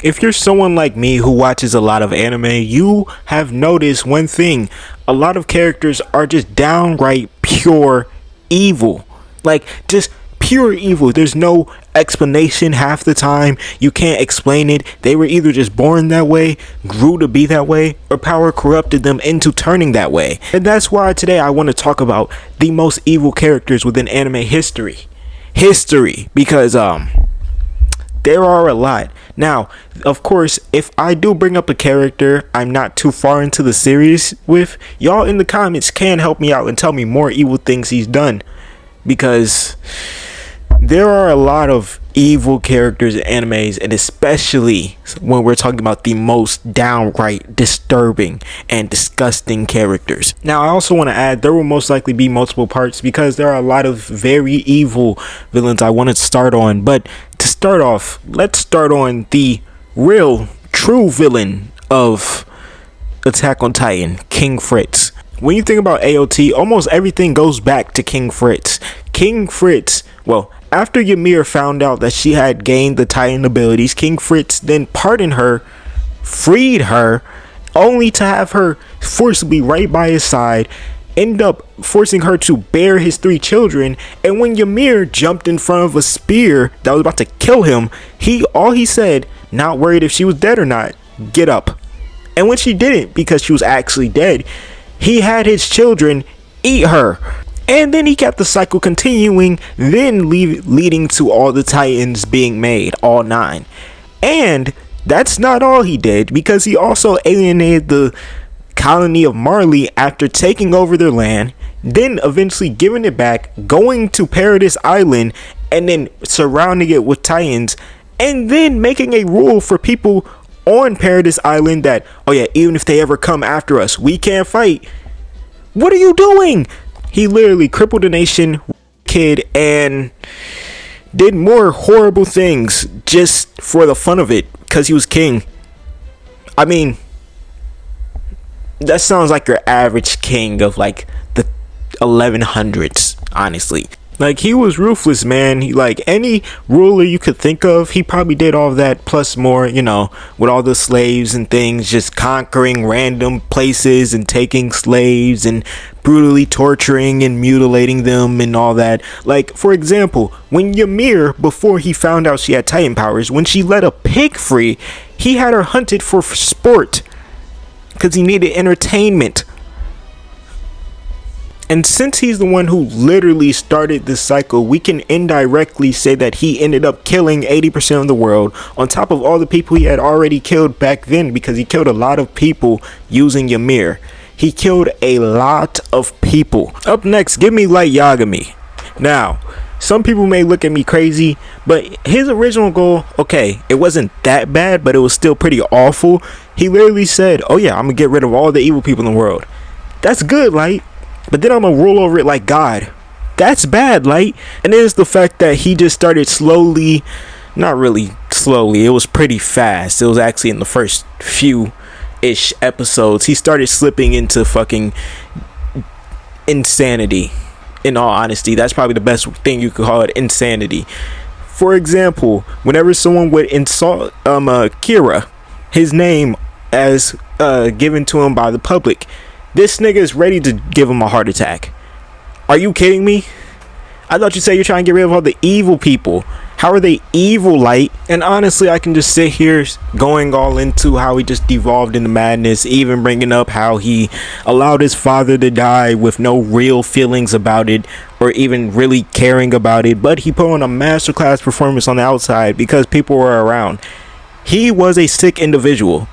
If you're someone like me who watches a lot of anime, you have noticed one thing. A lot of characters are just downright pure evil. Like, just pure evil. There's no explanation half the time. You can't explain it. They were either just born that way, grew to be that way, or power corrupted them into turning that way. And that's why today I want to talk about the most evil characters within anime history. Because there are a lot. Now, of course, if I do bring up a character I'm not too far into the series with, y'all in the comments can help me out and tell me more evil things he's done. Because there are a lot of evil characters in animes, and especially when we're talking about the most downright disturbing and disgusting characters. Now, I also want to add there will most likely be multiple parts because there are a lot of very evil villains I want to start on. But to start off, let's start on the real, true villain of Attack on Titan, King Fritz. When you think about AOT, almost everything goes back to King Fritz. King Fritz, well, after Ymir found out that she had gained the Titan abilities, King Fritz then pardoned her, freed her, only to have her forcibly right by his side, end up forcing her to bear his 3 children. And when Ymir jumped in front of a spear that was about to kill him, all he said, not worried if she was dead or not, get up. And when she didn't, because she was actually dead, he had his children eat her. And then he kept the cycle continuing, then leading to all the Titans being made, all 9. And that's not all he did, because he also alienated the colony of Marley after taking over their land, then eventually giving it back, going to Paradise Island, and then surrounding it with Titans, and then making a rule for people on Paradise Island that, oh yeah, even if they ever come after us, we can't fight. What are you doing? He literally crippled a nation, kid, and did more horrible things just for the fun of it because he was king. I mean, that sounds like your average king of like the 1100s, honestly. Like, he was ruthless, man. He, like any ruler you could think of, he probably did all of that plus more, you know, with all the slaves and things, just conquering random places and taking slaves and brutally torturing and mutilating them and all that. Like, for example, when Ymir, before he found out she had Titan powers, when she let a pig free, he had her hunted for sport because he needed entertainment. And since he's the one who literally started this cycle, we can indirectly say that he ended up killing 80% of the world, on top of all the people he had already killed back then, because he killed a lot of people using Ymir. He killed a lot of people. Up next, give me Light Yagami. Now, some people may look at me crazy, but his original goal, okay, it wasn't that bad, but it was still pretty awful. He literally said, oh yeah, I'm gonna get rid of all the evil people in the world. That's good, Light. But then I'm gonna rule over it like God. That's bad, Light. And then it's the fact that he just started slowly, not really slowly, it was pretty fast. It was actually in the first few-ish episodes. He started slipping into fucking insanity. In all honesty, that's probably the best thing you could call it, insanity. For example, whenever someone would insult Kira, his name as given to him by the public, this nigga is ready to give him a heart attack. Are you kidding me? I thought you said you're trying to get rid of all the evil people. How are they evil, Light? And honestly, I can just sit here going all into how he just devolved into madness, even bringing up how he allowed his father to die with no real feelings about it or even really caring about it. But he put on a masterclass performance on the outside because people were around. He was a sick individual.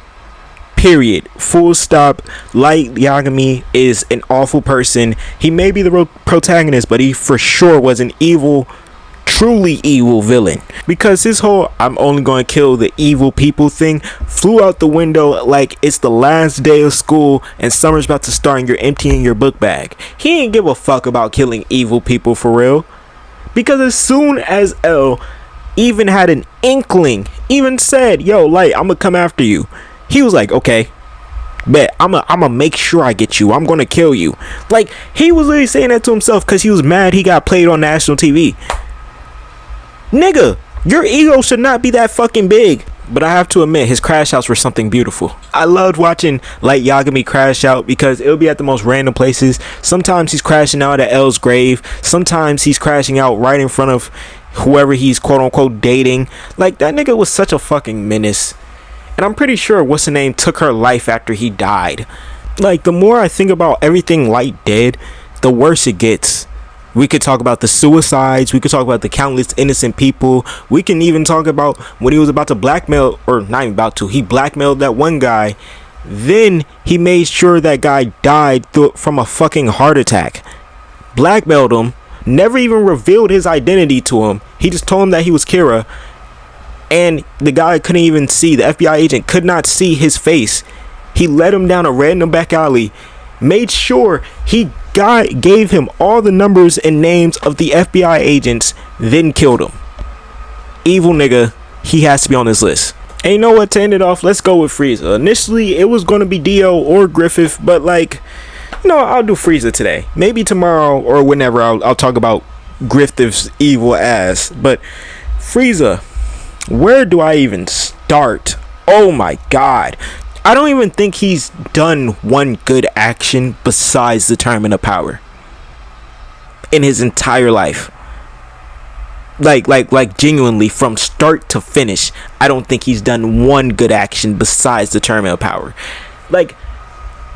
Period. Full stop. Light Yagami is an awful person. He may be the protagonist, but he for sure was an evil, truly evil villain. Because his whole I'm only going to kill the evil people thing flew out the window like it's the last day of school and summer's about to start and you're emptying your book bag. He didn't give a fuck about killing evil people for real. Because as soon as L even had an inkling, even said, yo, Light, I'm gonna come after you, he was like, okay, bet, I'm gonna make sure I get you. I'm gonna kill you. Like, he was literally saying that to himself because he was mad he got played on national TV. Nigga, your ego should not be that fucking big. But I have to admit, his crash outs were something beautiful. I loved watching Light Yagami crash out because it'll be at the most random places. Sometimes he's crashing out at L's grave. Sometimes he's crashing out right in front of whoever he's quote unquote dating. Like, that nigga was such a fucking menace. And I'm pretty sure what's the name took her life after he died. Like, the more I think about everything Light did, the worse it gets. We could talk about the suicides. We could talk about the countless innocent people. We can even talk about when he was about to blackmail, or not even about to, he blackmailed that one guy. Then he made sure that guy died from a fucking heart attack. Blackmailed him. Never even revealed his identity to him. He just told him that he was Kira. And the guy couldn't even see. The FBI agent could not see his face. He led him down a random back alley. Made sure he gave him all the numbers and names of the FBI agents, then killed him. Evil nigga, he has to be on this list. And you know what, to end it off, let's go with Frieza. Initially, it was going to be Dio or Griffith, but like, no, I'll do Frieza today. Maybe tomorrow or whenever I'll talk about Griffith's evil ass. But Frieza, where do I even start? Oh my god. I don't even think he's done one good action besides the Tournament of Power in his entire life. Like genuinely, from start to finish, I don't think he's done one good action besides the Tournament of Power. Like,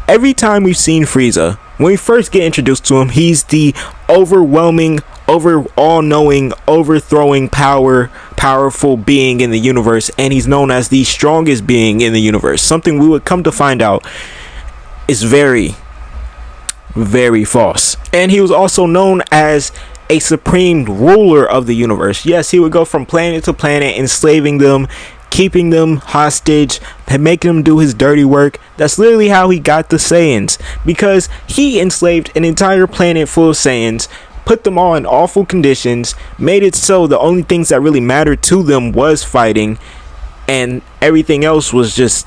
every time we've seen Frieza, when we first get introduced to him, he's the overwhelming, all-knowing, overthrowing powerful being in the universe, and he's known as the strongest being in the universe. Something we would come to find out is very, very false. And he was also known as a supreme ruler of the universe. Yes, he would go from planet to planet, enslaving them, keeping them hostage, and making them do his dirty work. That's literally how he got the Saiyans, because he enslaved an entire planet full of Saiyans, put them all in awful conditions, made it so the only things that really mattered to them was fighting, and everything else was just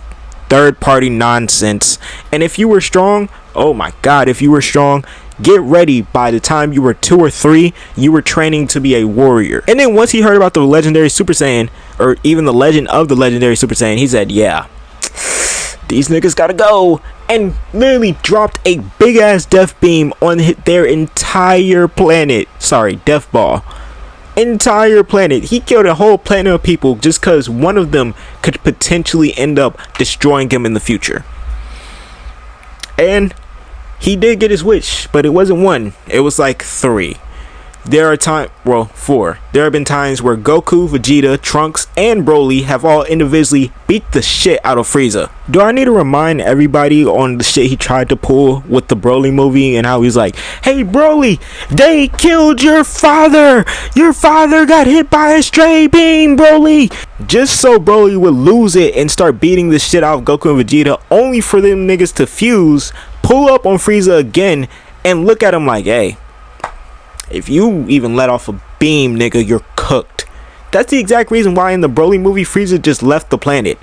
third party nonsense. And if you were strong, oh my god, if you were strong, get ready, by the time you were 2 or 3, you were training to be a warrior. And then once he heard about the legendary Super Saiyan, or even the legend of the legendary Super Saiyan, he said, yeah, these niggas gotta go, and literally dropped a big ass death beam on their entire planet. Sorry, death ball. Entire planet. He killed a whole planet of people just because one of them could potentially end up destroying him in the future. And he did get his wish, but it wasn't 1, it was like 3. There are 4. There have been times where Goku, Vegeta, Trunks, and Broly have all individually beat the shit out of Frieza. Do I need to remind everybody on the shit he tried to pull with the Broly movie and how he's like, hey Broly, they killed your father! Your father got hit by a stray beam, Broly! Just so Broly would lose it and start beating the shit out of Goku and Vegeta, only for them niggas to fuse, pull up on Frieza again, and look at him like, hey, if you even let off a beam, nigga, you're cooked. That's the exact reason why in the Broly movie, Frieza just left the planet.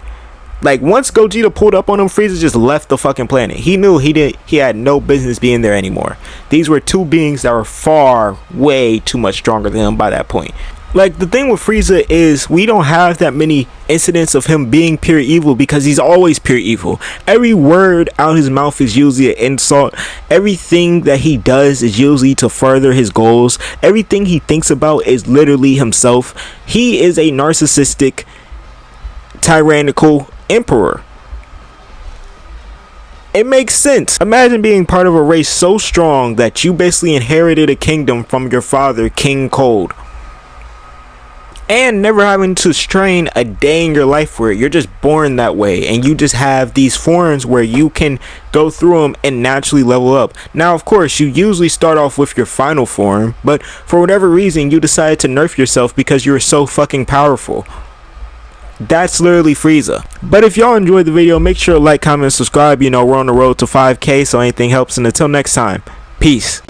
Like, once Gogeta pulled up on him, Frieza just left the fucking planet. He knew he had no business being there anymore. These were two beings that were far, way too much stronger than him by that point. Like, the thing with Frieza is we don't have that many incidents of him being pure evil because he's always pure evil. Every word out his mouth is usually an insult. Everything that he does is usually to further his goals. Everything he thinks about is literally himself. He is a narcissistic, tyrannical emperor. It makes sense. Imagine being part of a race so strong that you basically inherited a kingdom from your father, King Cold, and never having to strain a day in your life for it. You're just born that way, and you just have these forms where you can go through them and naturally level up. Now, of course, you usually start off with your final form, but for whatever reason, you decided to nerf yourself because you were so fucking powerful. That's literally Frieza. But if y'all enjoyed the video, make sure to like, comment, and subscribe. You know, we're on the road to 5K, so anything helps. And until next time, peace.